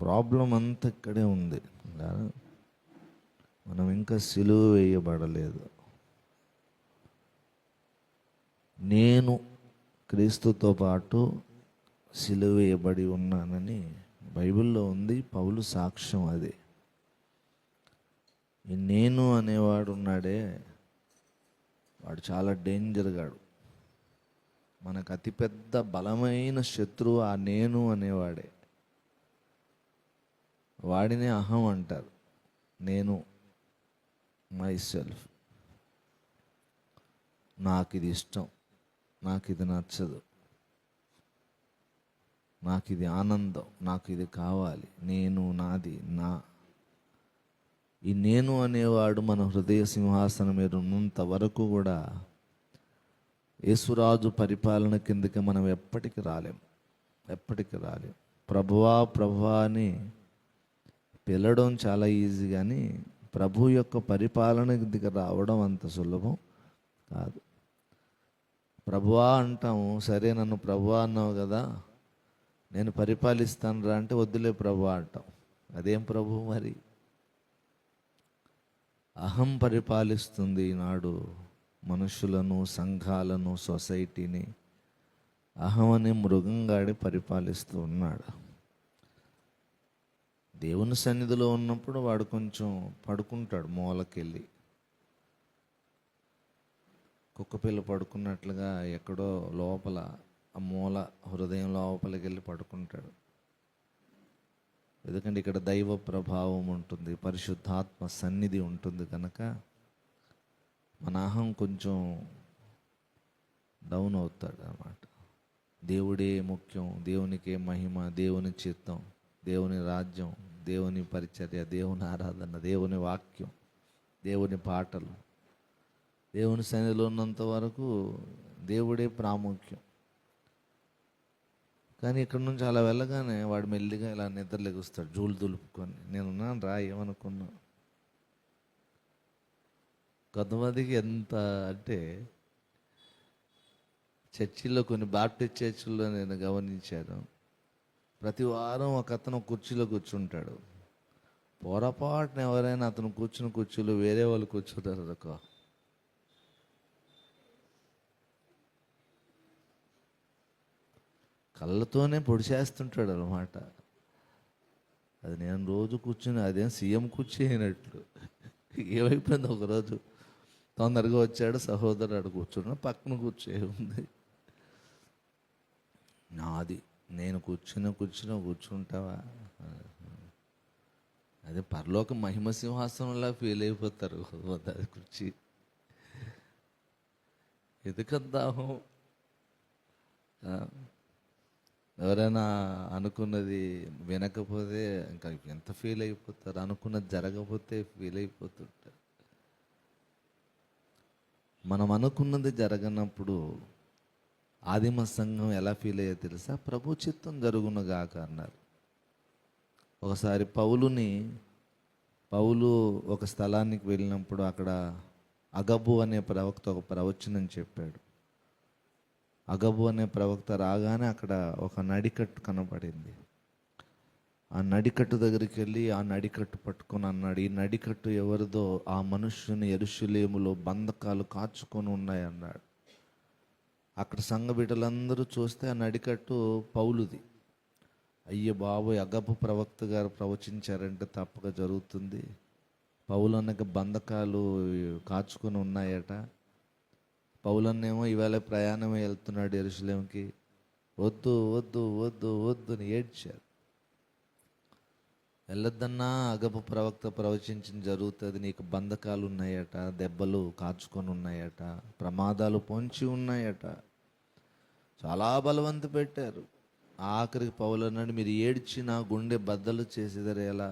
Problem అంతా ఇక్కడే ఉంది. మనం ఇంకా సిలువ వేయబడలేదు. నేను క్రీస్తుతో పాటు సిలువ వేయబడి ఉన్నానని బైబిల్లో ఉంది. పౌలు సాక్ష్యం అది. ఈ నేను అనేవాడు ఉన్నాడే, వాడు చాలా డేంజర్ గాడు. మనకు అతిపెద్ద బలమైన శత్రువు ఆ నేను అనేవాడే. వాడినే అహం అంటారు. నేను, మై సెల్ఫ్, నాకు ఇది ఇష్టం, నాకు ఇది నచ్చదు, నాకు ఇది ఆనందం, నాకు ఇది కావాలి, నేను, నాది, నా. ఈ నేను అనేవాడు మన హృదయ సింహాసనం మీద ఉన్నంత వరకు కూడా యేసురాజు పరిపాలన కిందకి మనం ఎప్పటికి రాలేం. ప్రభువా ప్రభువా అని పిలవడం చాలా ఈజీ, కానీ ప్రభు యొక్క పరిపాలన కిందకి రావడం అంత సులభం కాదు. ప్రభువా అంటాము, సరే నన్ను ప్రభువా అన్నావు కదా, నేను పరిపాలిస్తాను రా అంటే వద్దులే ప్రభువా అంటాం. అదేం ప్రభు మరి? అహం పరిపాలిస్తుంది ఈనాడు మనుషులను, సంఘాలను, సొసైటీని. అహం అనే మృగంగాడి పరిపాలిస్తూ ఉన్నాడు. దేవుని సన్నిధిలో ఉన్నప్పుడు వాడు కొంచెం పడుకుంటాడు మూలకెళ్ళి, కుక్కపిల్ల పడుకున్నట్లుగా ఎక్కడో లోపల ఆ మూల హృదయం లోపలికి వెళ్ళి పడుకుంటాడు. ఎందుకంటే ఇక్కడ దైవ ప్రభావం ఉంటుంది, పరిశుద్ధాత్మ సన్నిధి ఉంటుంది కనుక మన అహం కొంచెం డౌన్ అవుతాడు అన్నమాట. దేవుడే ముఖ్యం, దేవునికే మహిమ, దేవుని చిత్తం, దేవుని రాజ్యం, దేవుని పరిచర్య, దేవుని ఆరాధన, దేవుని వాక్యం, దేవుని పాటలు, దేవుని సన్నిధిలో ఉన్నంత వరకు దేవుడే ప్రాముఖ్యం. కానీ ఇక్కడ నుంచి అలా వెళ్ళగానే వాడు మెల్లిగా ఇలా నిద్ర లెగుస్తాడు, జూలు దులుపుకొని. నేనున్నాను రా, ఏమనుకున్నా. కొంతమందికి ఎంత అంటే, చర్చిల్లో, కొన్ని బాప్టిస్ట్ చర్చిల్లో నేను గమనించాను, ప్రతి వారం ఒక అతను కుర్చీలో కూర్చుంటాడు. పొరపాటున ఎవరైనా అతను కూర్చున్న కుర్చీలో వేరే వాళ్ళు కూర్చుంటారు అనుకో, కళ్ళతోనే పొడిచేస్తుంటాడు అనమాట. అది నేను రోజు కూర్చుని, అదేం సీఎం కూర్చీ అయినట్లు. ఏమైపోయింది, ఒకరోజు తొందరగా వచ్చాడు సహోదరుడు, అడు కూర్చున్నా, పక్కన కూర్చే ఉంది. నాది, నేను కూర్చుంటావా? అదే పరలోక మహిమ సింహాసనంలా ఫీల్ అయిపోతారు అది కుర్చీ. ఎందుకందాము? ఎవరైనా అనుకున్నది వినకపోతే ఇంకా ఎంత ఫీల్ అయిపోతారు, అనుకున్నది జరగకపోతే ఫీల్ అయిపోతుంటారు. మనం అనుకున్నది జరగనప్పుడు ఆదిమ సంఘం ఎలా ఫీల్ అయ్యో తెలుసా? ప్రభు చిత్తం జరుగునుగాక అన్నారు. ఒకసారి పౌలు ఒక స్థలానికి వెళ్ళినప్పుడు అక్కడ అగబు అనే ప్రవక్త ఒక ప్రవచనం చెప్పాడు. అగబు అనే ప్రవక్త రాగానే అక్కడ ఒక నడికట్టు కనపడింది. ఆ నడికట్టు దగ్గరికి వెళ్ళి ఆ నడికట్టు పట్టుకొని అన్నాడు, ఈ నడికట్టు ఎవరిదో, ఆ మనుష్యుని యెరూషలేములో బంధకాలు కాచుకొని ఉన్నాయి అన్నాడు. అక్కడ సంఘ బిడ్డలందరూ చూస్తే ఆ నడికట్టు పౌలుది. అయ్య బాబోయ్, అగబు ప్రవక్త గారు ప్రవచించారంటే తప్పక జరుగుతుంది. పౌలు అన్నకి బంధకాలు కాచుకొని ఉన్నాయట. పౌలన్నేమో ఇవాళ ప్రయాణమే వెళ్తున్నాడు యెరూషలేంకి, వద్దు వద్దు వద్దు వద్దు అని ఏడ్చారు. వెళ్ళొద్దన్నా, అగబు ప్రవక్త ప్రవచించిన జరుగుతుంది, నీకు బంధకాలు ఉన్నాయట, దెబ్బలు కాచుకొని ఉన్నాయట, ప్రమాదాలు పొంచి ఉన్నాయట. చాలా బలవంత పెట్టారు. ఆఖరికి పౌలు అన్నాడు, మీరు ఏడ్చి నా గుండె బద్దలు చేసేదారు ఎలా?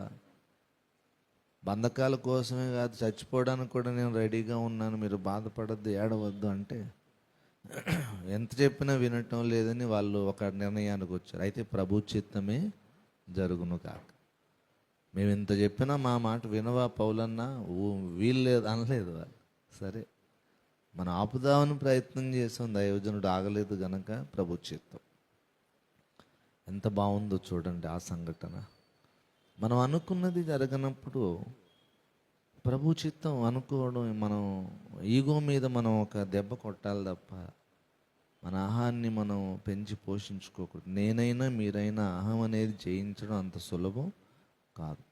బంధకాల కోసమే కాదు, చచ్చిపోవడానికి కూడా నేను రెడీగా ఉన్నాను, మీరు బాధపడద్దు, ఏడవద్దు అంటే ఎంత చెప్పినా వినటం లేదని వాళ్ళు ఒక నిర్ణయానికి వచ్చారు. అయితే ప్రభు చిత్తమే జరుగును కాక. మేము ఇంత చెప్పినా మా మాట వినవా పౌలన్నా? వీల్లేదు అనలేదు వాళ్ళు. సరే, మనం ఆపుదామని ప్రయత్నం చేసాం, దైవజనుడు ఆగలేదు గనక ప్రభు చిత్తం. ఎంత బాగుందో చూడండి ఆ సంఘటన. మనం అనుకున్నది జరగనప్పుడు ప్రభు చిత్తం అనుకోవడం, మనం ఈగో మీద మనం ఒక దెబ్బ కొట్టాలి తప్ప మన అహాన్ని మనం పెంచి పోషించుకోకూడదు. నేనైనా మీరైనా అహం అనేది జయించడం అంత సులభం కాదు.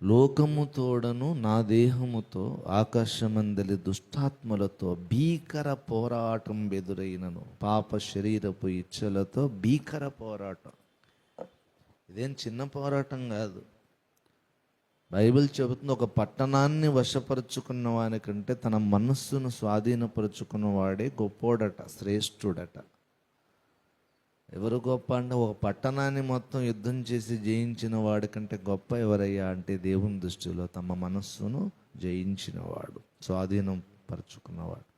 లోకముతోడను నా దేహముతో ఆకాశమందలి దుష్టాత్మలతో భీకర పోరాటం ఎదురైనను, పాప శరీరపు ఇచ్చలతో భీకర పోరాటం. ఇదేం చిన్న పోరాటం కాదు. బైబిల్ చెబుతుంది, ఒక పట్టణాన్ని వశపరుచుకున్న వానికంటే తన మనస్సును స్వాధీనపరుచుకున్న వాడే గొప్పోడట, శ్రేష్ఠుడట. ఎవరు గొప్ప అంటే, ఒక పట్టణాన్ని మొత్తం యుద్ధం చేసి జయించిన వాడికంటే గొప్ప ఎవరయ్యా అంటే, దేవుని దృష్టిలో తమ మనస్సును జయించినవాడు, స్వాధీనం పరుచుకున్నవాడు.